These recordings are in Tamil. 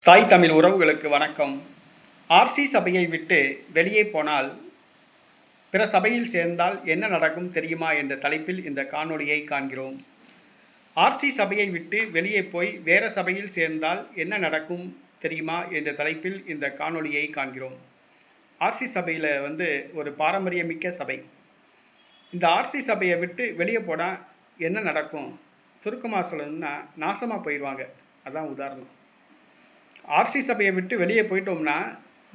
தாய் தமிழ் உறவுகளுக்கு வணக்கம். ஆர்சி சபையை விட்டு வெளியே போனால் பிற சபையில் சேர்ந்தால் என்ன நடக்கும் தெரியுமா என்ற தலைப்பில் இந்த காணொளியை காண்கிறோம். ஆர்சி சபையை விட்டு வெளியே போய் வேற சபையில் சேர்ந்தால் என்ன நடக்கும் தெரியுமா என்ற தலைப்பில் இந்த காணொளியை காண்கிறோம். ஆர்சி சபையில் ஒரு பாரம்பரியமிக்க சபை. இந்த ஆர்சி சபையை விட்டு வெளியே போனால் என்ன நடக்கும்? சுருக்கமாக சொல்லணும்னா நாசமாக போயிடுவாங்க. அதான் உதாரணம். ஆர்சி சபையை விட்டு வெளியே போயிட்டோம்னா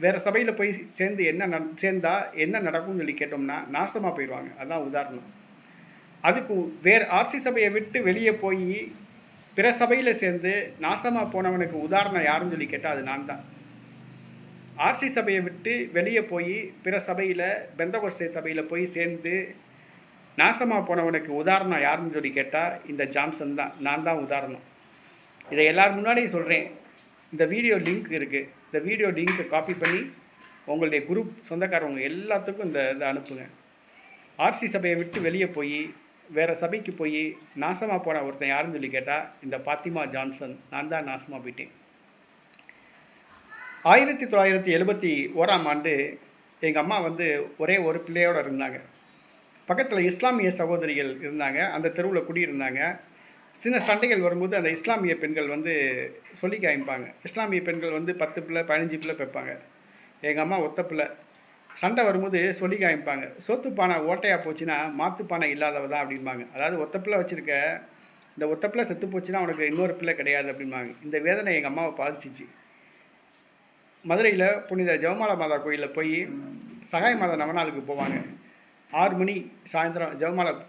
வேறு சபையில் போய் சேர்ந்தால் என்ன நடக்கும்னு சொல்லி கேட்டோம்னா நாசமாக போயிடுவாங்க. அதுதான் உதாரணம். அதுக்கு வேறு ஆர்சி சபையை விட்டு வெளியே போய் பிற சபையில் சேர்ந்து நாசமாக போனவனுக்கு உதாரணம் யாருன்னு சொல்லி கேட்டால் அது நான் தான். ஆர்சி சபையை விட்டு வெளியே போய் பிற சபையில் பெந்தகோஸ்தே சபையில் போய் சேர்ந்து நாசமாக போனவனுக்கு உதாரணம் யாருன்னு சொல்லி கேட்டால் இந்த ஜான்சன் தான். நான் தான் உதாரணம். இதை எல்லார் முன்னாடியும் சொல்கிறேன். இந்த வீடியோ லிங்க் இருக்குது. இந்த வீடியோ லிங்க்கை காப்பி பண்ணி உங்களுடைய குரூப் சொந்தக்காரவங்க எல்லாத்துக்கும் இதை அனுப்புங்க. ஆர்சி சபையை விட்டு வெளியே போய் வேறு சபைக்கு போய் நாசமாக போன ஒருத்தன் யாருன்னு சொல்லி கேட்டால் இந்த பாத்திமா ஜான்சன். நான் தான் நாசமாக போயிட்டேன். 1971 எங்கள் அம்மா ஒரே ஒரு பிள்ளையோடு இருந்தாங்க. பக்கத்தில் இஸ்லாமிய சகோதரிகள் இருந்தாங்க. அந்த தெருவில் குடியிருந்தாங்க. சின்ன சண்டைகள் வரும்போது அந்த இஸ்லாமிய பெண்கள் சொல்லி காமிப்பாங்க. இஸ்லாமிய பெண்கள் 10 பிள்ளை 15 பிள்ளை பெற்பாங்க. எங்கள் அம்மா ஒத்த பிள்ளை. சண்டை வரும்போது சொல்லி காமிப்பாங்க. சோத்து பானை ஓட்டையாக போச்சுன்னா மாற்று பானை இல்லாதவ தான் அப்படிம்பாங்க. அதாவது ஒத்த பிள்ளை வச்சுருக்க, இந்த ஒத்த பிள்ளை செத்து போச்சுன்னா அவனுக்கு இன்னொரு பிள்ளை கிடையாது அப்படிம்பாங்க. இந்த வேதனை எங்கள் அம்மாவை பாதிச்சிச்சு. மதுரையில் புனித ஜெவமாலா மாதா கோயிலில் போய் சகாய மாதா நவநாளுக்கு போவாங்க. 6 மணி சாயந்தரம்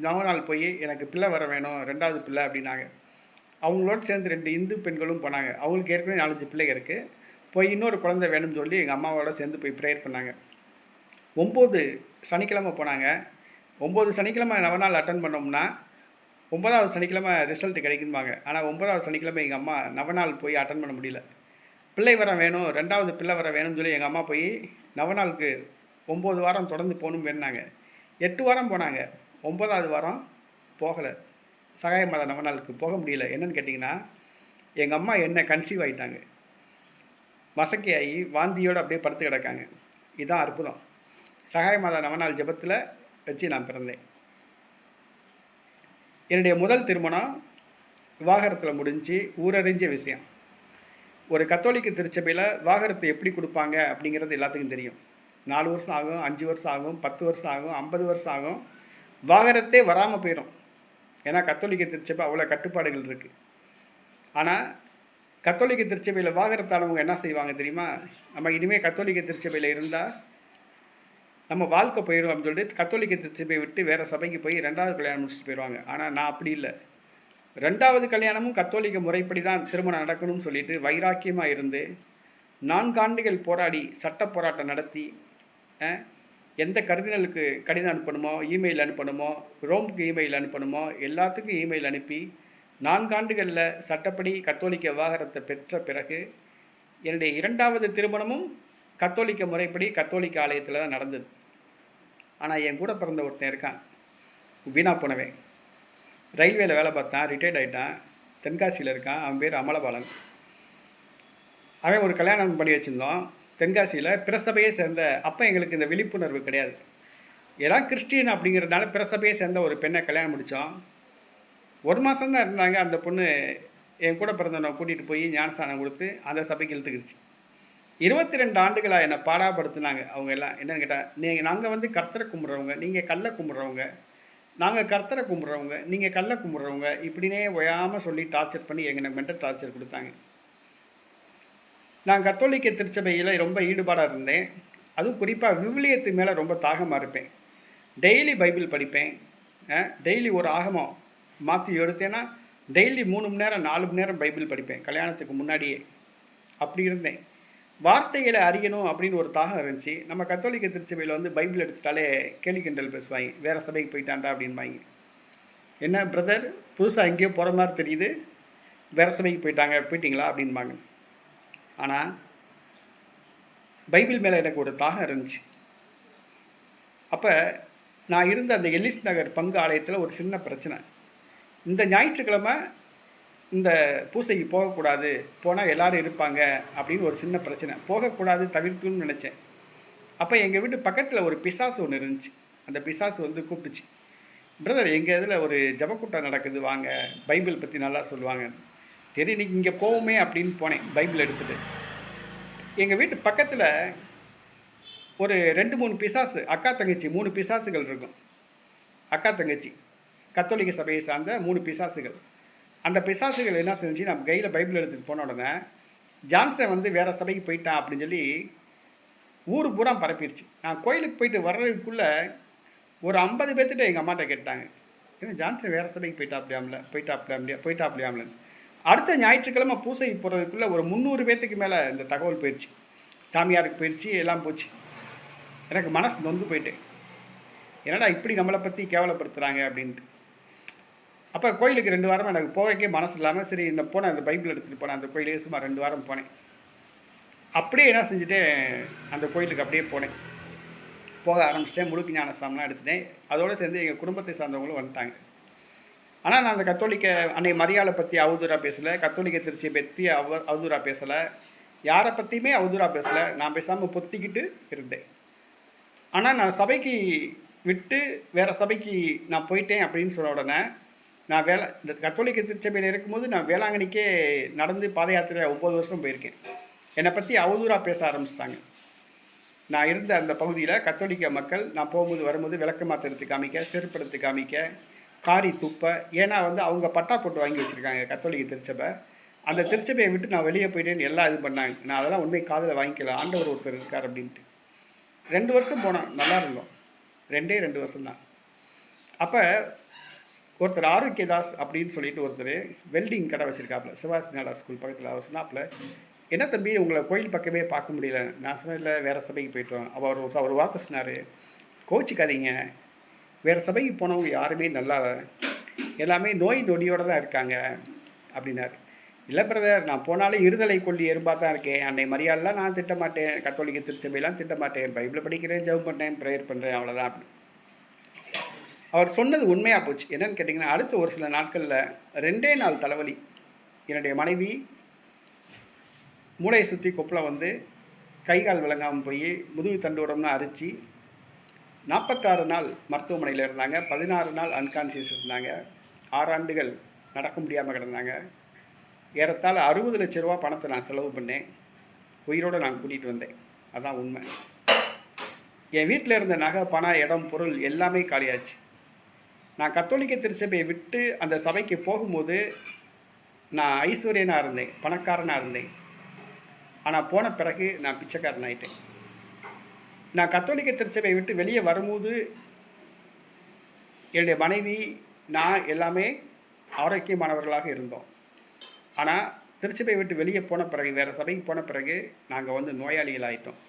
நவநாள் போய் எனக்கு பிள்ளை வர வேணும், 2வது பிள்ளை அப்படின்னாங்க. அவங்களோட சேர்ந்து 2 இந்து பெண்களும் போனாங்க. அவங்களுக்கு ஏற்கனவே 4-5 பிள்ளைங்க இருக்குது. போய் இன்னொரு குழந்தை வேணும்னு சொல்லி எங்கள் அம்மாவோட சேர்ந்து போய் ப்ரேயர் பண்ணாங்க. 9 சனிக்கிழமை போனாங்க. 9 சனிக்கிழமை நவநாள் அட்டன் பண்ணோம்னா 9வது சனிக்கிழமை ரிசல்ட் கிடைக்கும்பாங்க. ஆனால் 9வது சனிக்கிழமை எங்கள் அம்மா நவநாள் போய் அட்டன் பண்ண முடியல. பிள்ளை வர வேணும், 2வது பிள்ளை வர வேணும்னு சொல்லி எங்கள் அம்மா போய் நவநாளுக்கு 9 வாரம் தொடர்ந்து போகணும்னு வேணுனாங்க. 8 வாரம் போனாங்க. 9வது வாரம் போகலை. சகாய மாதா நவநாளுக்கு போக முடியல. என்னென்னு கேட்டிங்கன்னா எங்கள் அம்மா என்ன கன்சீவ் ஆகிட்டாங்க. மசக்கி ஆகி வாந்தியோடு அப்படியே படுத்து கிடக்காங்க. இதுதான் அற்புதம். சகாய மாதா நவநாள் ஜெபத்தில் வச்சு நான் பிறந்தேன். என்னுடைய முதல் திருமணம் விவாகரத்தில் முடிஞ்சு ஊரறிஞ்ச விஷயம். ஒரு கத்தோலிக்க திருச்சபையில் விவாகரத்து எப்படி கொடுப்பாங்க அப்படிங்கிறது எல்லாத்துக்கும் தெரியும். 4 வருஷம் ஆகும், 5 வருஷம் ஆகும், 10 வருஷம் ஆகும், 50 வருஷம் ஆகும். விவாகரத்தே வராமல் போயிடும். ஏன்னா கத்தோலிக்க திருச்சபை அவ்வளோ கட்டுப்பாடுகள் இருக்குது. ஆனால் கத்தோலிக்க திருச்சபையில் விவாகரத்தானவங்க என்ன செய்வாங்க தெரியுமா? நம்ம இனிமேல் கத்தோலிக்க திருச்சபையில் இருந்தால் நம்ம வாழ்க்கை போயிடும் அப்படின்னு சொல்லிட்டு கத்தோலிக்க திருச்சபையை விட்டு வேறு சபைக்கு போய் 2வது கல்யாணம் முடிச்சுட்டு போயிடுவாங்க. ஆனால் நான் அப்படி இல்லை. 2வது கல்யாணமும் கத்தோலிக்க முறைப்படி தான் திருமணம் நடக்கணும்னு சொல்லிட்டு வைராக்கியமாக இருந்து 4 ஆண்டுகள் போராடி சட்ட போராட்டம் நடத்தி எந்த கர்தினலுக்கு கடிதம் அனுப்பணுமோ, இமெயில் அனுப்பணுமோ, ரோமுக்கு இமெயில் அனுப்பணுமோ எல்லாத்துக்கும் இமெயில் அனுப்பி 4 ஆண்டுகளில் சட்டப்படி கத்தோலிக்க விவாகரத்தை பெற்ற பிறகு என்னுடைய 2வது திருமணமும் கத்தோலிக்க முறைப்படி கத்தோலிக்க ஆலயத்தில் தான் நடந்தது. ஆனால் என் கூட பிறந்த ஒருத்தன் இருக்கான், வீணா போனவன். ரயில்வேல வேலை பார்த்தான், ரிட்டையர்ட் ஆகிட்டான், தென்காசியில் இருக்கான். அவன் பேர் அமலபாலன். அவன் ஒரு கல்யாணம் பண்ணி வச்சுருந்தோம் தென்காசியில். பிரசபையை சேர்ந்த அப்போ எங்களுக்கு இந்த விழிப்புணர்வு கிடையாது. எல்லாம் கிறிஸ்டியன் அப்படிங்கிறதுனால பிரசபையை சேர்ந்த ஒரு பெண்ணை கல்யாணம் முடித்தோம். 1 மாதம் தான் இருந்தாங்க. அந்த பொண்ணு என் கூட பிறந்தவனை கூட்டிகிட்டு போய் ஞானஸ்தானம் கொடுத்து அந்த சபைக்கு இழுத்துக்கிடுச்சு. 22 ஆண்டுகளாக என்னை பாடாப்படுத்தினாங்க. அவங்க எல்லாம் என்னென்னு கேட்டால், நாங்கள் கர்த்தரை கும்பிட்றவங்க, நீங்கள் கல்லை கும்பிட்றவங்க, நாங்கள் கர்த்தரை கும்பிட்றவங்க, நீங்கள் கல்லை கும்பிட்றவங்க, இப்படினே ஓயாமல் சொல்லி டார்ச்சர் பண்ணி எங்களை மென்டல் டார்ச்சர் கொடுத்தாங்க. நான் கத்தோலிக்க திருச்சபையில் ரொம்ப ஈடுபாடாக இருந்தேன். அதுவும் குறிப்பாக விவிலியத்து மேலே ரொம்ப தாகமாக இருப்பேன். டெய்லி பைபிள் படிப்பேன். டெய்லி ஒரு ஆகமம் மாற்றி எடுத்தேன்னா டெய்லி 3 மணி நேரம் 4 மணி நேரம் பைபிள் படிப்பேன் கல்யாணத்துக்கு முன்னாடியே. அப்படி இருந்தேன். வார்த்தைகளை அறியணும் அப்படின்னு ஒரு தாகம் இருந்துச்சு. நம்ம கத்தோலிக்க திருச்சபையில் பைபிள் எடுத்துட்டாலே கேலி கிண்டல் பேசுவாங்க. வேறு சபைக்கு போயிட்டாண்டா அப்படின்பாங்க. என்ன பிரதர் புதுசாக எங்கேயோ போகிற மாதிரி தெரியுது, வேறு சபைக்கு போயிட்டீங்களா அப்படின்பாங்க. ஆனால் பைபிள் மேலே எனக்கு ஒரு தாகம் இருந்துச்சு. அப்போ நான் இருந்த அந்த எல்லிஸ் நகர் பங்கு ஆலயத்தில் ஒரு சின்ன பிரச்சனை. இந்த ஞாயிற்றுக்கிழமை இந்த பூசைக்கு போகக்கூடாது, போனால் எல்லோரும் இருப்பாங்க அப்படின்னு ஒரு சின்ன பிரச்சனை. போகக்கூடாது, தவிர்க்கணும்னு நினச்சேன். அப்போ எங்கள் வீட்டு பக்கத்தில் ஒரு பிசாசு ஒன்று இருந்துச்சு. அந்த பிசாசு வந்து கூப்பிட்டுச்சு, பிரதர் எங்கள் இதில் ஒரு ஜபக்கூட்டம் நடக்குது, வாங்க, பைபிள் பற்றி நல்லா சொல்லுவாங்க. சரி இன்னைக்கு இங்கே போவோமே அப்படின்னு போனேன், பைபிள் எடுத்துகிட்டு. எங்கள் வீட்டு பக்கத்தில் ஒரு 2-3 பிசாசு, அக்கா தங்கச்சி 3 பிசாசுகள் இருக்கும். அக்கா தங்கச்சி கத்தோலிக்க சபையை சார்ந்த 3 பிசாசுகள். அந்த பிசாசுகள் என்ன செஞ்சு, நம்ம கையில் பைபிள் எடுத்துகிட்டு போன உடனே ஜான்சன் வந்து வேறு சபைக்கு போயிட்டான் அப்படின்னு சொல்லி ஊர் பூரா பரப்பிடுச்சு. நான் கோயிலுக்கு போயிட்டு வர்றதுக்குள்ளே ஒரு 50 பேர்த்திட்ட எங்கள் அம்மாட்ட கேட்டாங்க, ஏன்னா ஜான்சன் வேறு சபைக்கு போயிட்டாப்லையாமல. அடுத்த ஞாயிற்றுக்கிழமை பூசைக்கு போகிறதுக்குள்ளே ஒரு 300 பேர்த்துக்கு மேலே இந்த தகவல் போயிடுச்சு. சாமியாருக்கு போயிடுச்சு, எல்லாம் போச்சு. எனக்கு மனசு நொந்து போயிட்டேன், என்னடா இப்படி நம்மளை பற்றி கேவலப்படுத்துகிறாங்க அப்படின்ட்டு. அப்போ கோயிலுக்கு 2 வாரமாக எனக்கு போகிறக்கே மனசு இல்லாமல் சரி இந்த போனேன், அந்த பைபிள் எடுத்துகிட்டு போனேன். அந்த கோயிலுக்கு சும்மா 2 வாரம் போனேன். அப்படியே என்ன செஞ்சுட்டு அந்த கோயிலுக்கு அப்படியே போனேன். போக ஆரம்பிச்சிட்டேன், முழுக்கு ஞானஸ்தானம்லாம் எடுத்துட்டேன். அதோடு சேர்ந்து எங்கள் குடும்பத்தை சார்ந்தவங்களும் வந்துட்டாங்க. ஆனால் நான் அந்த கத்தோலிக்க அன்னை மரியாதை பற்றி அவதூறாக பேசலை, கத்தோலிக்க திருச்சியை பற்றி அவதூறாக பேசலை, யாரை பற்றியுமே அவதூறாக பேசலை. நான் பேசாமல் பொத்திக்கிட்டு இருந்தேன். ஆனால் நான் சபைக்கு விட்டு வேறு சபைக்கு நான் போயிட்டேன் அப்படின்னு சொன்ன உடனே, நான் இந்த கத்தோலிக்க திருச்சபையில் இருக்கும்போது நான் வேளாங்கண்ணிக்கே நடந்து பாத யாத்திரை 9 வருஷம் போயிருக்கேன். என்னை பற்றி அவதூறாக பேச ஆரம்பிச்சிட்டாங்க. நான் இருந்த அந்த பகுதியில் கத்தோலிக்க மக்கள் நான் போகும்போது வரும்போது விளக்கு மாத்திரத்து காமிக்க, செருப்படுத்து காமிக்க, காரி துப்ப, ஏன்னா வந்து அவங்க பட்டா போட்டு வாங்கி வச்சுருக்காங்க கத்தோலிக்க திருச்சபை. அந்த திருச்சபையை விட்டு நான் வெளியே போயிட்டேன்னு எல்லாம் இது பண்ணாங்க. நான் அதெல்லாம் உண்மை காதில் வாங்கிக்கல, ஆண்டவர் ஒருத்தர் இருக்கார் அப்படின்ட்டு. 2 வருஷம் போனோம், நல்லா இருந்தோம். 2 வருஷம் தான். அப்போ ஒருத்தர் ஆரோக்கியதாஸ் அப்படின்னு சொல்லிட்டு ஒருத்தர் வெல்டிங் கடை வச்சுருக்காப்புல, சிவாசி நாடார் ஸ்கூல் பக்கத்தில். அவர் சொன்னாப்புல, என்ன தம்பி உங்களை கோயில் பக்கமே பார்க்க முடியல. நான் சொன்னேன், இல்லை வேறு சபைக்கு போய்ட்டோம். அவர் வார்த்தை சொன்னார், கோச்சிக்காதீங்க, வேறு சபைக்கு போனவங்க யாருமே நல்லா எல்லாமே நோய் நொடியோடு தான் இருக்காங்க அப்படின்னாரு. இல்லை பிரதர், நான் போனாலும் இருதலை கொல்லி எறும்பாக தான் இருக்கேன். அன்னை மரியாதைலாம் நான் திட்டமாட்டேன், கத்தோலிக்க திருச்சபையெல்லாம் திட்டமாட்டேன், பைபிளை படிக்கிறேன், ஜெபம் பண்ணுறேன், ப்ரேயர் பண்ணுறேன், அவ்வளோதான் அப்படி. அவர் சொன்னது உண்மையாக போச்சு. என்னென்னு கேட்டிங்கன்னா, அடுத்த ஒரு சில நாட்களில் 2 நாள் தலைவலி. என்னுடைய மனைவி மூளையை சுற்றி கொப்பளம் வந்து கை கால் விளங்காமல் போய் முதுகு தண்டுவடம்னு அரிச்சு 46 நாள் மருத்துவமனையில் இருந்தாங்க. 16 நாள் அன்கான்ஷியஸ் இருந்தாங்க. 6 ஆண்டுகள் நடக்க முடியாமல் கிடந்தாங்க. ஏறத்தாழ 60 லட்ச ரூபா பணத்தை நான் செலவு பண்ணேன். உயிரோடு நான் கூட்டிகிட்டு வந்தேன். அதான் உண்மை. என் வீட்டில் இருந்த நகை, பணம், இடம், பொருள் எல்லாமே காலியாச்சு. நான் கத்தோலிக்க திருச்சபையை விட்டு அந்த சபைக்கு போகும்போது நான் ஐஸ்வர்யனாக இருந்தேன், பணக்காரனாக இருந்தேன். ஆனால் போன பிறகு நான் பிச்சைக்காரன் ஆகிட்டேன். நான் கத்தோலிக்க திருச்சபையை விட்டு வெளியே வரும்போது என்னுடைய மனைவி, நான் எல்லாமே ஆரோக்கியமானவர்களாக இருந்தோம். ஆனால் திருச்சபையை விட்டு வெளியே போன பிறகு, வேறு சபைக்கு போன பிறகு நாங்கள் வந்து நோயாளிகள் ஆகிட்டோம்.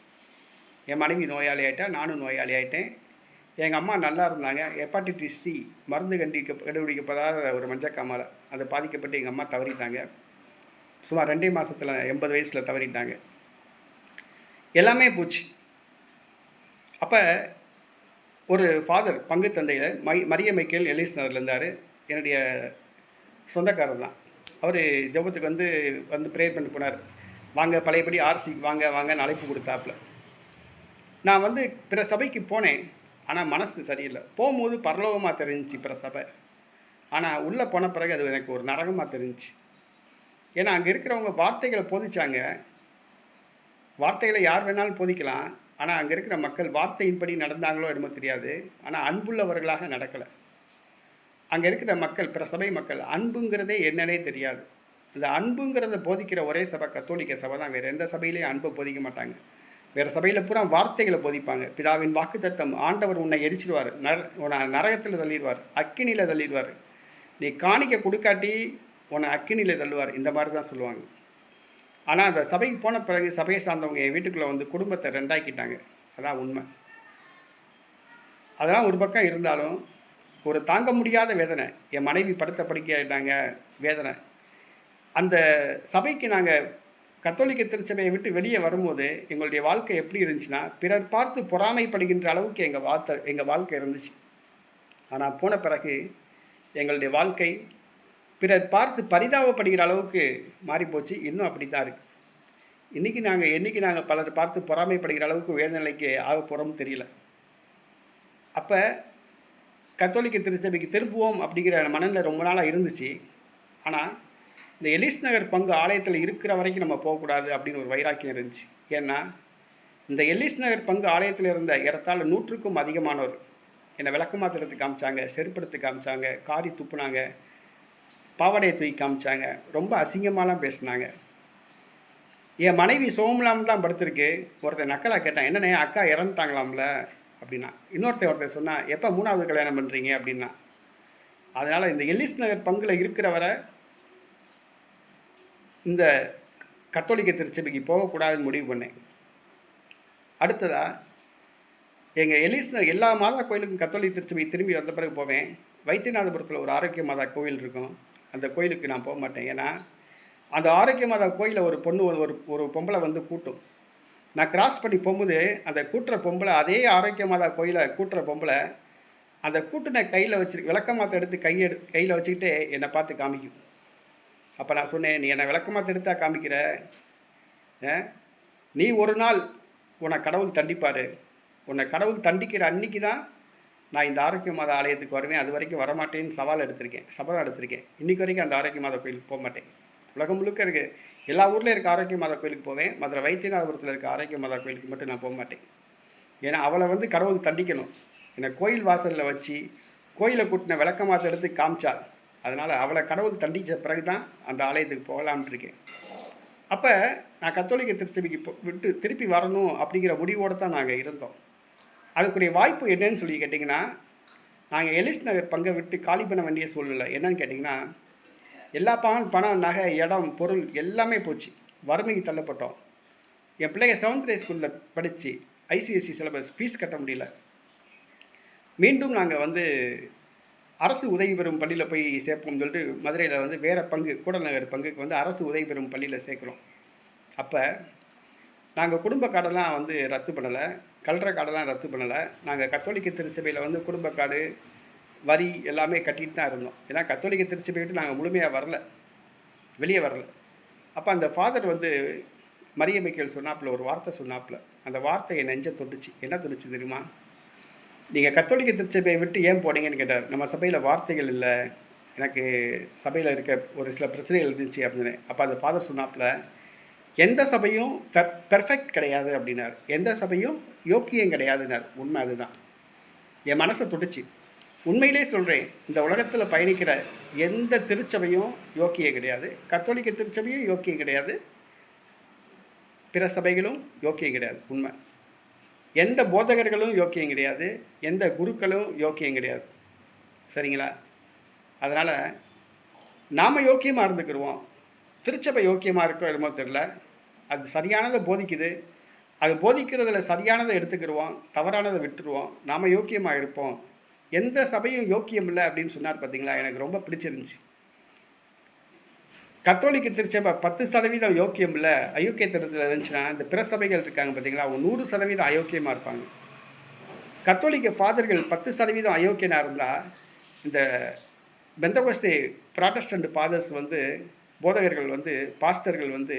என் மனைவி நோயாளி ஆகிட்டா, நானும் நோயாளி ஆகிட்டேன். எங்கள் அம்மா நல்லா இருந்தாங்க. ஹெப்பாட்டிட்டிஸ் சி மருந்து கண்டுபிடிக்கப்படாத ஒரு மஞ்சக்காமால் அதை பாதிக்கப்பட்டு எங்கள் அம்மா தவறிட்டாங்க. சுமார் 2 மாதத்தில் 80 வயசில் தவறிட்டாங்க. எல்லாமே போச்சு. அப்போ ஒரு ஃபாதர் பங்கு தந்தையில் மரிய மைக்கேல் எலிஸ் நகரில் இருந்தார். என்னுடைய சொந்தக்காரர் தான். அவர் ஜெபத்துக்கு வந்து ப்ரேயர் பண்ணி போனார். வாங்க பழையபடி ஆர்சிக்கு வாங்கன்னு அழைப்பு கொடுத்தாப்புல. நான் வந்து பிற சபைக்கு போனேன். ஆனால் மனசு சரியில்லை. போகும்போது பரலோகமாக தெரிஞ்சிச்சு பிற சபை. ஆனால் உள்ளே போன பிறகு அது எனக்கு ஒரு நரகமாக தெரிஞ்சிச்சு. ஏன்னா அங்கே இருக்கிறவங்க வார்த்தைகளை போதிச்சாங்க. வார்த்தைகளை யார் வேணாலும் போதிக்கலாம். ஆனால் அங்கே இருக்கிற மக்கள் வார்த்தையின்படி நடந்தாங்களோ என்னமோ தெரியாது, ஆனால் அன்புள்ளவர்களாக நடக்கலை. அங்கே இருக்கிற மக்கள், பிற சபை மக்கள், அன்புங்கிறதே என்னன்னே தெரியாது. இந்த அன்புங்கிறத போதிக்கிற ஒரே சபை கத்தோலிக்க சபை தான். வேறு எந்த சபையிலையும் அன்பை போதிக்க மாட்டாங்க. வேறு சபையில் பூரா வார்த்தைகளை போதிப்பாங்க. பிதாவின் வாக்குத்தத்தம், ஆண்டவர் உன்னை எரிச்சிடுவார், உன்னை நரகத்தில் தள்ளிடுவார், அக்கினியில் தள்ளிடுவார், நீ காணிக்க கொடுக்காட்டி உன்னை அக்கினியில் தள்ளுவார், இந்த மாதிரி தான் சொல்லுவாங்க. ஆனால் அந்த சபைக்கு போன பிறகு சபையை சார்ந்தவங்க என் வீட்டுக்குள்ளே வந்து குடும்பத்தை 2ஆக்கிட்டாங்க. அதான் உண்மை. அதெல்லாம் ஒரு பக்கம் இருந்தாலும் ஒரு தாங்க முடியாத வேதனை. என் மனைவி படுத்த படுக்கை ஆகிட்டாங்க, வேதனை. அந்த சபைக்கு நாங்கள் கத்தோலிக்க திருச்சபையை விட்டு வெளியே வரும்போது எங்களுடைய வாழ்க்கை எப்படி இருந்துச்சுன்னா, பிறர் பார்த்து பொறாமைப்படுகின்ற அளவுக்கு எங்கள் வாழ்க்கை இருந்துச்சு. ஆனால் போன பிறகு எங்களுடைய வாழ்க்கை பிறர் பார்த்து பரிதாபப்படுகிற அளவுக்கு மாறிப்போச்சு. இன்னும் அப்படி தான் இருக்குது. என்றைக்கு நாங்கள் பலர் பார்த்து பொறாமைப்படுகிற அளவுக்கு உயர்நிலைக்கு ஆக போகிறோம்னு தெரியல. அப்போ கத்தோலிக்க திருச்சபைக்கு திரும்புவோம் அப்படிங்கிற மனநிலை ரொம்ப நாளாக இருந்துச்சு. ஆனால் இந்த எலிஸ் நகர் பங்கு ஆலயத்தில் இருக்கிற வரைக்கும் நம்ம போகக்கூடாது அப்படின்னு ஒரு வைராக்கியம் இருந்துச்சு. ஏன்னா இந்த எலிஸ் நகர் பங்கு ஆலயத்தில் இருந்த ஏறத்தாழ 100க்கும் அதிகமானவர் என்னை விளக்கமாத்திரத்துக்கு காமிச்சாங்க, செருப்படுத்து காமிச்சாங்க, காரி துப்புனாங்க, பாவாடையை தூக்கி காமிச்சாங்க, ரொம்ப அசிங்கமாலாம் பேசினாங்க. என் மனைவி சோமலாமல் தான் படுத்திருக்கு. ஒருத்தர் நக்கலாக கேட்டான், என்னண்ணே அக்கா இறந்துட்டாங்களாம்ல அப்படின்னா. ஒருத்தர் சொன்னால், எப்போ 3வது கல்யாணம் பண்ணுறீங்க அப்படின்னா. அதனால் இந்த எல்லிஸ் நகர் பங்கில் இருக்கிறவரை இந்த கத்தோலிக்க திருச்சபைக்கு போகக்கூடாதுன்னு முடிவு பண்ணேன். அடுத்ததாக எங்கள் எல்லிஸ் எல்லா மாதா கோயிலுக்கும் கத்தோலிக்க திருச்சபை திரும்பி வந்த பிறகு போவேன். வைத்தியநாதபுரத்தில் ஒரு ஆரோக்கிய மாதா கோவில் இருக்கும், அந்த கோயிலுக்கு நான் போக மாட்டேன். ஏன்னா அந்த ஆரோக்கிய மாதா கோயிலில் ஒரு பொண்ணு ஒரு பொம்பளை வந்து கூட்டும். நான் கிராஸ் பண்ணி போகும்போது அந்த கூட்டுற பொம்பளை, அதே ஆரோக்கிய மாதா கோயிலை கூட்டுற பொம்பளை அந்த கூட்டின கையில் விளக்கமாத்த எடுத்து கையில் வச்சுக்கிட்டே என்னை பார்த்து காமிக்கும். அப்போ நான் சொன்னேன், நீ என்னை விளக்கமாத்த எடுத்தா காமிக்கிற, நீ ஒரு நாள் உன்னை கடவுள் தண்டிப்பார். உன்னை கடவுள் தண்டிக்கிற அன்னைக்கு தான் நான் இந்த ஆரோக்கிய மாதா ஆலயத்துக்கு வருவேன். அது வரைக்கும் வரமாட்டேன்னு சபதம் எடுத்திருக்கேன். இன்றைக்கி வரைக்கும் அந்த ஆரோக்கிய மாதா கோயிலுக்கு போக மாட்டேன். உலகம் முழுக்க இருக்குது, எல்லா ஊர்லேயும் இருக்க ஆரோக்கிய மாதா கோயிலுக்கு போவேன். மதுரை வைத்தியநாதபுரத்தில் இருக்க ஆரோக்கிய மாதா கோயிலுக்கு மட்டும் நான் போக மாட்டேன். ஏன்னா அவளை வந்து கடவுள் தண்டிக்கணும். என்னை கோயில் வாசலில் வச்சு கோயிலை கூட்டின விளக்கமாத்த எடுத்து காமிச்சாள். அதனால் அவளை கடவுள் தண்டித்த பிறகு தான் அந்த ஆலயத்துக்கு போகலாம்னு இருக்கேன். அப்போ நான் கத்தோலிக்க திருச்சபைக்கு விட்டு திருப்பி வரணும் அப்படிங்கிற முடிவோடு தான் நாங்கள் இருந்தோம். அதுக்குரிய வாய்ப்பு என்னன்னு சொல்லி கேட்டிங்கன்னா, நாங்கள் எலிஸ் நகர் பங்கை விட்டு காலி பண்ண வேண்டிய சூழ்நிலை. என்னன்னு கேட்டிங்கன்னா, எல்லா பணம், நகை, இடம், பொருள் எல்லாமே போச்சு. வறுமைக்கு தள்ளப்பட்டோம். என் பிள்ளைங்க 7th grade ஸ்கூலில் படித்து ஐசிஎஸ்சி சிலபஸ் ஃபீஸ் கட்ட முடியல. மீண்டும் நாங்கள் வந்து அரசு உதவி பெறும் பள்ளியில் போய் சேர்ப்போம்னு சொல்லிட்டு மதுரையில் வந்து வேறு பங்கு, கூடல் நகர் பங்குக்கு வந்து அரசு உதவி பெறும் பள்ளியில் சேர்க்குறோம். அப்போ நாங்கள் குடும்ப கார்டெல்லாம் வந்து ரத்து பண்ணலை, கல்ற கார்டெல்லாம் ரத்து பண்ணலை. நாங்கள் கத்தோலிக்க திருச்சபையில் வந்து குடும்ப கார்டு, வரி எல்லாமே கட்டிட்டு தான் இருந்தோம். ஏன்னா கத்தோலிக்க திருச்சபை விட்டு நாங்கள் முழுமையாக வெளியே வரல. அப்போ அந்த ஃபாதர் வந்து மரிய மைக்கேல் சொன்னாப்புல ஒரு வார்த்தை சொன்னாப்புல. அந்த வார்த்தை என் நெஞ்சை தொட்டுச்சு. என்ன தொட்டுச்சு தெரியுமா? நீங்கள் கத்தோலிக்க திருச்சபையை விட்டு ஏன் போனீங்கன்னு கேட்டார். நம்ம சபையில் வார்த்தைகள் இல்லை, எனக்கு சபையில் இருக்க ஒரு சில பிரச்சனைகள் இருந்துச்சு அப்படின்னு. அப்போ அந்த ஃபாதர் சொன்னாப்புல, எந்த சபையும் பெர்ஃபெக்ட் கிடையாது அப்படின்னார். எந்த சபையும் யோக்கியம் கிடையாதுன்னார். உண்மை அதுதான். என் மனசை தொட்டுச்சு. உண்மையிலே சொல்கிறேன், இந்த உலகத்தில் பயணிக்கிற எந்த திருச்சபையும் யோக்கியம் கிடையாது. கத்தோலிக்க திருச்சபையும் யோக்கியம் கிடையாது, பிற சபைகளும் யோக்கியம் கிடையாது. உண்மை. எந்த போதகர்களும் யோக்கியம் கிடையாது, எந்த குருக்களும் யோக்கியம் கிடையாது. சரிங்களா? அதனால் நாம் யோக்கியமாக இருந்துக்கிடுவோம். திருச்சபை யோக்கியமாக இருக்கோ என்னமோ தெரில, அது சரியானதை போதிக்குது. அது போதிக்கிறதுல சரியானதை எடுத்துக்கிடுவோம், தவறானதை விட்டுருவோம். நாம் யோக்கியமாக இருப்போம். எந்த சபையும் யோக்கியம் இல்லை அப்படின்னு சொன்னார். பார்த்தீங்களா? எனக்கு ரொம்ப பிடிச்சிருந்துச்சு. கத்தோலிக்க திருச்சபை 10% யோக்கியம் இல்லை, அயோக்கியத்தனத்தில் இருந்துச்சுன்னா, இந்த பிற சபைகள் இருக்காங்க பார்த்தீங்களா, அவங்க 100% அயோக்கியமாக இருப்பாங்க. கத்தோலிக்க ஃபாதர்கள் 10% அயோக்கியனாக இருந்தால், இந்த பெந்தகோஸ்தே ப்ராட்டஸ்டன்ட் ஃபாதர்ஸ் வந்து, போதகர்கள் வந்து, பாஸ்டர்கள் வந்து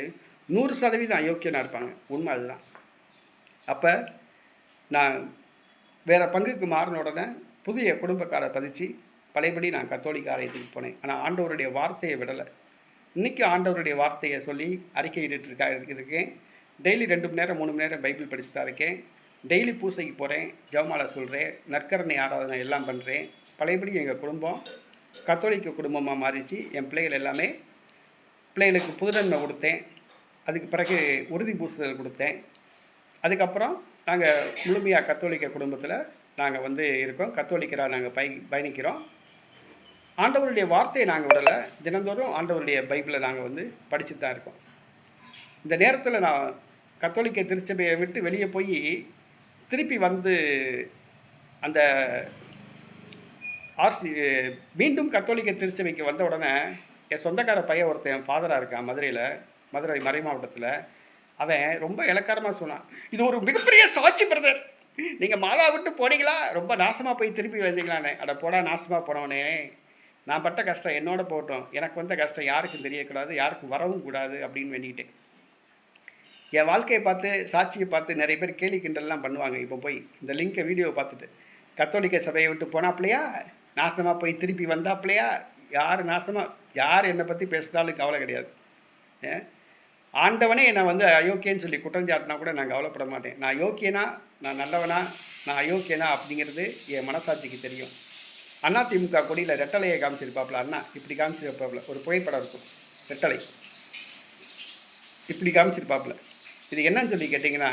100% அயோக்கியனாக இருப்பாங்க. உண்மை அதுதான். அப்போ நான் வேறு பங்குக்கு மாறின உடனே புதிய குடும்பக்காரை பதிச்சு பழையபடி நான் கத்தோலிக்க ஆலயத்துக்கு போனேன். ஆனால் ஆண்டவருடைய வார்த்தையை விடலை. இன்றைக்கி ஆண்டவருடைய வார்த்தையை சொல்லி அறிக்கையிட்டு இருக்கேன். டெய்லி 2 மணி நேரம் 3 மணி நேரம் பைபிள் படிச்சு தான் இருக்கேன். டெய்லி பூசைக்கு போகிறேன், ஜெபமாலை சொல்கிறேன், நற்கரணை ஆராதனை எல்லாம் பண்ணுறேன். பழையபடி எங்கள் குடும்பம் கத்தோலிக்க குடும்பமாக மாறிச்சு. என் பிள்ளைகள் எல்லாமே, பிள்ளைகளுக்கு புதுநன்மை கொடுத்தேன். அதுக்கு பிறகு உறுதி பூசுதல் கொடுத்தேன். அதுக்கப்புறம் நாங்கள் முழுமையாக கத்தோலிக்க குடும்பத்தில் நாங்கள் வந்து இருக்கோம். கத்தோலிக்கராக நாங்கள் பயணிக்கிறோம். ஆண்டவருடைய வார்த்தையை நாங்கள் விடலை. தினந்தோறும் ஆண்டவருடைய பைபிளை நாங்கள் வந்து படிச்சுட்டு தான் இருக்கோம். இந்த நேரத்தில் நான் கத்தோலிக்க திருச்சபையை விட்டு வெளியே போய் திருப்பி வந்து அந்த மீண்டும் கத்தோலிக்க திருச்சபைக்கு வந்த உடனே என் சொந்தக்கார பையன் ஒருத்தன் என் ஃபாதராக இருக்கான் மதுரை மறை மாவட்டத்தில். அவன் ரொம்ப இலக்காரமாக சொன்னான், இது ஒரு மிகப்பெரிய சாட்சி பிரதர், நீங்கள் மாதா விட்டு போனீங்களா, ரொம்ப நாசமாக போய் திருப்பி வந்தீங்களானே. அட போடா நாசமாக போனவனே, நான் பட்ட கஷ்டம் என்னோட போகட்டும், எனக்கு வந்த கஷ்டம் யாருக்கும் தெரியக்கூடாது, யாருக்கும் வரவும் கூடாது அப்படின்னு வேண்டிக்கிட்டேன். என் வாழ்க்கையை பார்த்து, சாட்சியை பார்த்து நிறைய பேர் கேலி கிண்டல்லாம் பண்ணுவாங்க. இப்போ போய் இந்த லிங்கை வீடியோவை பார்த்துட்டு, கத்தோலிக்க சபையை விட்டு போனாப்பிலையா, நாசமாக போய் திருப்பி வந்தாப்பிலையா, யார் நாசமாக யார் என்னை பற்றி பேசினாலும் கவலை கிடையாது. ஆண்டவனே என்னை வந்து அயோக்கியன்னு சொல்லி குற்றஞ்சாட்டினா கூட நான் கவலைப்பட மாட்டேன். நான் யோக்கியனா, நான் நல்லவனா, நான் அயோக்கியனா அப்படிங்கிறது என் மனசாட்சிக்கு தெரியும். அதிமுக கொடியில் ரெட்டலையை காமிச்சிருப்பாப்புல அண்ணா, இப்படி காமிச்சிருப்பாப்புல ஒரு புகைப்படம் இருக்கும், ரெட்டலை இப்படி காமிச்சிருப்பாப்புல. இது என்னன்னு சொல்லி கேட்டிங்கன்னா,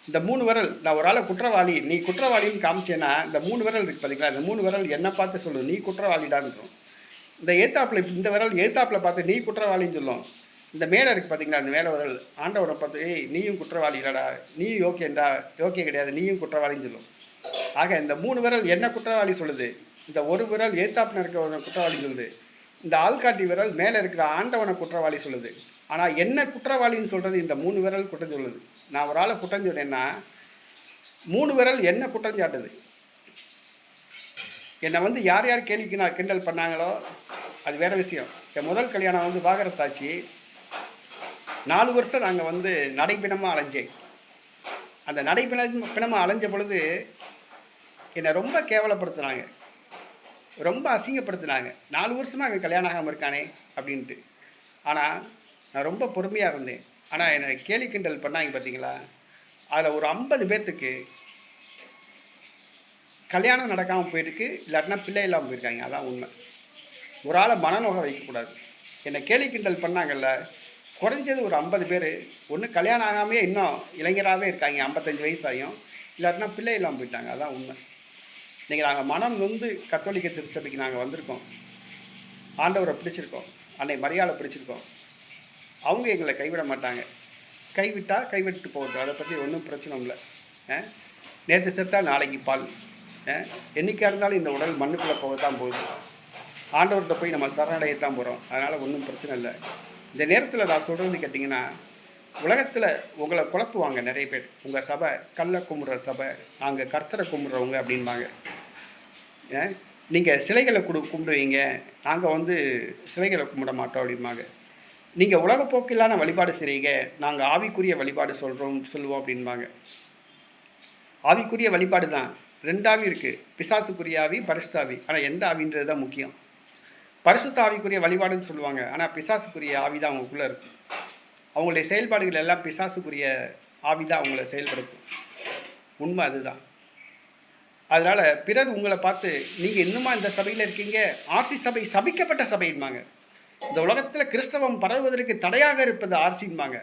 இந்த 3 விரல், நான் ஒரு ஆளை குற்றவாளி, நீ குற்றவாளின்னு காமிச்சேன்னா இந்த 3 விரல் இருக்குது பார்த்தீங்களா, இந்த 3 விரல் என்னை பார்த்து சொல்லும் நீ குற்றவாளிடான்னுறோம். இந்த ஏத்தாப்பில், இந்த விரல் ஏத்தாப்பில் பார்த்து நீ குற்றவாளின்னு சொல்லும். இந்த மேலே இருக்குது பார்த்தீங்களா, அந்த மேலே விரல் ஆண்டவரை பார்த்து ஏய் நீயும் குற்றவாளி இல்லடா, நீயும் யோக்கியண்டா, யோக்கியம் கிடையாது, நீயும் குற்றவாளின்னு சொல்லும். ஆக இந்த 3 விரல் என்ன குற்றவாளி சொல்லுது, இந்த ஒரு விரல் ஏத்தாப்பில் இருக்கிற குற்றவாளி சொல்லுது, இந்த ஆள்காட்டி விரல் மேலே இருக்கிற ஆண்டவனை குற்றவாளி சொல்லுது. ஆனால் என்ன குற்றவாளின்னு சொல்கிறது இந்த 3 விரல் குற்றம் சொல்லுது. நான் ஒரு ஆளை குற்றம் சொன்னேன்னா 3 விரல் என்ன குற்றம் சாட்டுது. என்னை வந்து யார் யார் கேள்விக்கு நான் கிண்டல் பண்ணாங்களோ அது வேறு விஷயம். என் முதல் கல்யாணம் வந்து வாகரத்தாச்சு. 4 வருஷம் நாங்கள் வந்து நடைப்பிணமாக அலைஞ்சேன். அந்த நடைப்பிணமாக அலைஞ்ச பொழுது என்னை ரொம்ப கேவலப்படுத்தினாங்க, ரொம்ப அசிங்கப்படுத்தினாங்க. 4 வருஷமாக அங்கே கல்யாணம் ஆகாமல் இருக்கானே அப்படின்ட்டு. ஆனால் நான் ரொம்ப பொறுமையாக இருந்தேன். ஆனால் என்னை கேலி கிண்டல் பண்ணாங்க பார்த்தீங்களா, அதில் ஒரு 50 பேர்த்துக்கு கல்யாணம் நடக்காமல் போயிருக்கு, இல்லாட்டினா பிள்ளை இல்லாமல் போயிருக்காங்க. அதான் உண்மை. ஒரு ஆளை மனநோகம் வைக்கக்கூடாது. என்னை கேலி கிண்டல் பண்ணாங்கல்ல, குறைஞ்சது ஒரு 50 பேர் ஒன்று கல்யாணம் ஆகாமையே இன்னும் இளைஞராகவே இருக்காங்க, 55 வயசாயும், இல்லாட்டினா பிள்ளை இல்லாமல் போயிட்டாங்க. அதான் உண்மை. நீங்கள் நாங்கள் மனம் நொந்து கத்தோலிக்க திருச்சபைக்கு நாங்கள் வந்திருக்கோம், ஆண்டவரை பிடிச்சிருக்கோம், அன்னை மரியாதை பிடிச்சிருக்கோம். அவங்க எங்களை கைவிட மாட்டாங்க. கைவிட்டால் கைவிட்டு போகட்டும், அதை பற்றி ஒன்றும் பிரச்சனை இல்லை. நேற்று செத்தால் நாளைக்கு பால். என்றைக்காக இருந்தாலும் இந்த உடல் மண்ணுக்குள்ளே போகத்தான் போகுது. ஆண்டவர்கிட்ட போய் நம்ம சரணடையத்தான் போகிறோம். அதனால் ஒன்றும் பிரச்சனை இல்லை. இந்த நேரத்தில் நான் சொல்கிறது கேட்டிங்கன்னா, உலகத்தில் உங்களை குழப்புவாங்க நிறைய பேர். உங்கள் சபை கல்லை கும்பிட்ற சபை, நாங்கள் கர்த்தரை கும்பிட்றவங்க அப்படின்பாங்க. நீங்கள் சிலைகளை கும்பிடுவீங்க, நாங்கள் வந்து சிலைகளை கும்பிட மாட்டோம் அப்படின்பாங்க. நீங்கள் உலகப்போக்கில்லான வழிபாடு செய்கிறீங்க, நாங்கள் ஆவிக்குரிய வழிபாடு சொல்லுவோம் அப்படின்பாங்க. ஆவிக்குரிய வழிபாடு தான். 2 ஆவி இருக்குது, பிசாசுக்குரிய ஆவி, பரிசுத்த ஆவி. ஆனால் எந்த ஆவின்றது தான் முக்கியம். பரிசுத்த ஆவிக்குரிய வழிபாடுன்னு சொல்லுவாங்க, ஆனால் பிசாசுக்குரிய ஆவி தான் அவங்களுக்குள்ளே இருக்குது. அவங்களுடைய செயல்பாடுகள் எல்லாம் பிசாசுக்குரிய ஆவி தான் அவங்கள செயல்படுத்தும். உண்மை அதுதான். அதனால் பிறர் உங்களை பார்த்து நீங்கள் இன்னுமா இந்த சபையில் இருக்கீங்க, ஆர்சி சபை சபிக்கப்பட்ட சபைன்பாங்க. இந்த உலகத்தில் கிறிஸ்தவம் பரவுவதற்கு தடையாக இருப்பது ஆர்சின்பாங்க.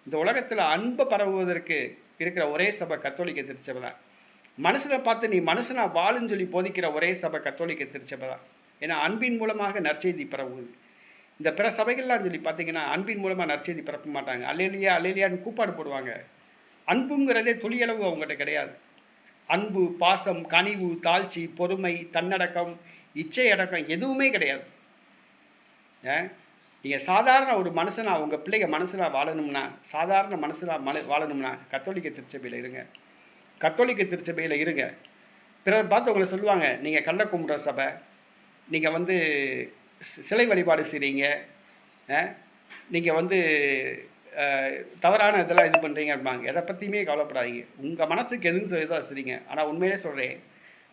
இந்த உலகத்தில் அன்பை பரவுவதற்கு இருக்கிற ஒரே சபை கத்தோலிக்க திருச்சபை தான். மனுஷனை பார்த்து நீ மனுஷனா வாழுன்னு சொல்லி போதிக்கிற ஒரே சபை கத்தோலிக்க திருச்சபை தான். ஏன்னா அன்பின் மூலமாக நற்செய்தி பரவுது. இந்த பிற சபைகள்லாம் சொல்லி பார்த்தீங்கன்னா அன்பின் மூலமாக நற்செய்தி பரப்ப மாட்டாங்க. அல்லேலியா அல்லேலியான்னு கூப்பாடு போடுவாங்க. அன்புங்கிறதே துளியளவு அவங்ககிட்ட கிடையாது. அன்பு, பாசம், கனிவு, தாழ்ச்சி, பொறுமை, தன்னடக்கம், இச்சை அடக்கம் எதுவுமே கிடையாது. நீங்கள் சாதாரண ஒரு மனுஷனா, உங்கள் பிள்ளைங்க மனுஷனாக வாழணும்னா, சாதாரண மனுஷனாக வாழணும்னா கத்தோலிக்க திருச்சபையில் இருங்க. கத்தோலிக்க திருச்சபையில் இருங்க. பிறர் பார்த்து உங்களை சொல்லுவாங்க, நீங்கள் கள்ள கும்பிட்ற சபை, நீங்கள் வந்து சிலை வழிபாடு செய்கிறீங்க, நீங்கள் வந்து தவறான இதெல்லாம் இது பண்ணுறீங்க அப்படிம்பாங்க. எதை பற்றியுமே கவலைப்படாதீங்க. உங்கள் மனசுக்கு எதுன்னு சொல்லி தான் சரிங்க. ஆனால் உண்மையிலே சொல்கிறேன்,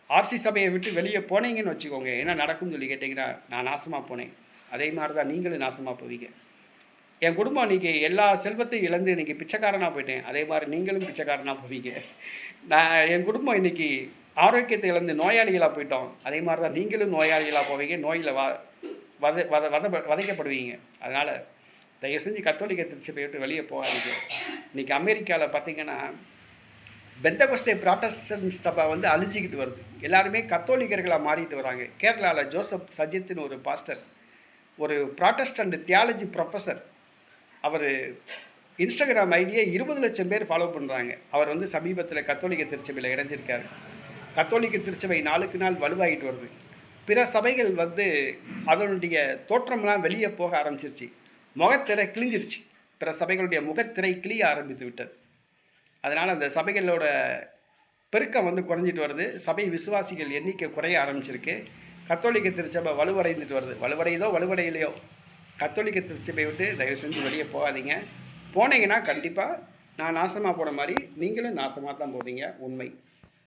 ஆர்சி சபையை விட்டு வெளியே போனீங்கன்னு வச்சுக்கோங்க, என்ன நடக்கும்னு சொல்லி கேட்டிங்கன்னா, நான் நாசமாக போனேன். அதே மாதிரி தான் நீங்களும் நாசமாக போவீங்க. என் குடும்பம் இன்றைக்கி எல்லா செல்வத்தையும் இழந்து இன்றைக்கி பிச்சைக்காரனாக போயிட்டேன். அதே மாதிரி நீங்களும் பிச்சைக்காரனாக போவீங்க. என் குடும்பம் இன்றைக்கி ஆரோக்கியத்தை இழந்து நோயாளிகளாக போயிட்டோம். அதே மாதிரி தான் நீங்களும் நோயாளிகளாக போவீங்க, நோயில் வதைக்கப்படுவீங்க. அதனால் தயவு செஞ்சு கத்தோலிக்க திருச்சபையை விட்டு வெளியே போகாதீங்க. இன்றைக்கி அமெரிக்காவில் பார்த்திங்கன்னா பெந்தகோஸ்தே ப்ராட்டஸ்டன்ட் சபை வந்து அழிஞ்சிக்கிட்டு வருது. எல்லாருமே கத்தோலிக்கர்களாக மாறிட்டு வராங்க. கேரளாவில் ஜோசப் சஜித்னு ஒரு பாஸ்டர், ஒரு ப்ராட்டஸ்டன்ட் தியாலஜி ப்ரொஃபஸர், அவர் இன்ஸ்டாகிராம் ஐடியை 20 லட்சம் பேர் ஃபாலோ பண்ணுறாங்க. அவர் வந்து சமீபத்தில் கத்தோலிக்க திருச்சபையில் இணைஞ்சிருக்காரு. கத்தோலிக்க திருச்சபை நாளுக்கு நாள் வலுவாகிட்டு வருது. பிற சபைகள் வந்து அதனுடைய தோற்றம்லாம் வெளியே போக ஆரம்பிச்சிருச்சு. முகத்திரை கிழிஞ்சிருச்சு. பிற சபைகளுடைய முகத்திரை கிழிய ஆரம்பித்து விட்டது. அதனால் அந்த சபைகளோட பெருக்கம் வந்து குறைஞ்சிட்டு வருது. சபை விசுவாசிகள் எண்ணிக்கை குறைய ஆரம்பிச்சிருக்கு. கத்தோலிக்க திருச்சபை வலுவடைந்துட்டு வருது. வலுவடையுதோ வலுவடையிலையோ, கத்தோலிக்க திருச்சபையை விட்டு தயவு செஞ்சு வெளியே போகாதீங்க. போனீங்கன்னா கண்டிப்பாக நான் நாசமாக போன மாதிரி நீங்களும் நாசமாக தான் போவீங்க. உண்மை.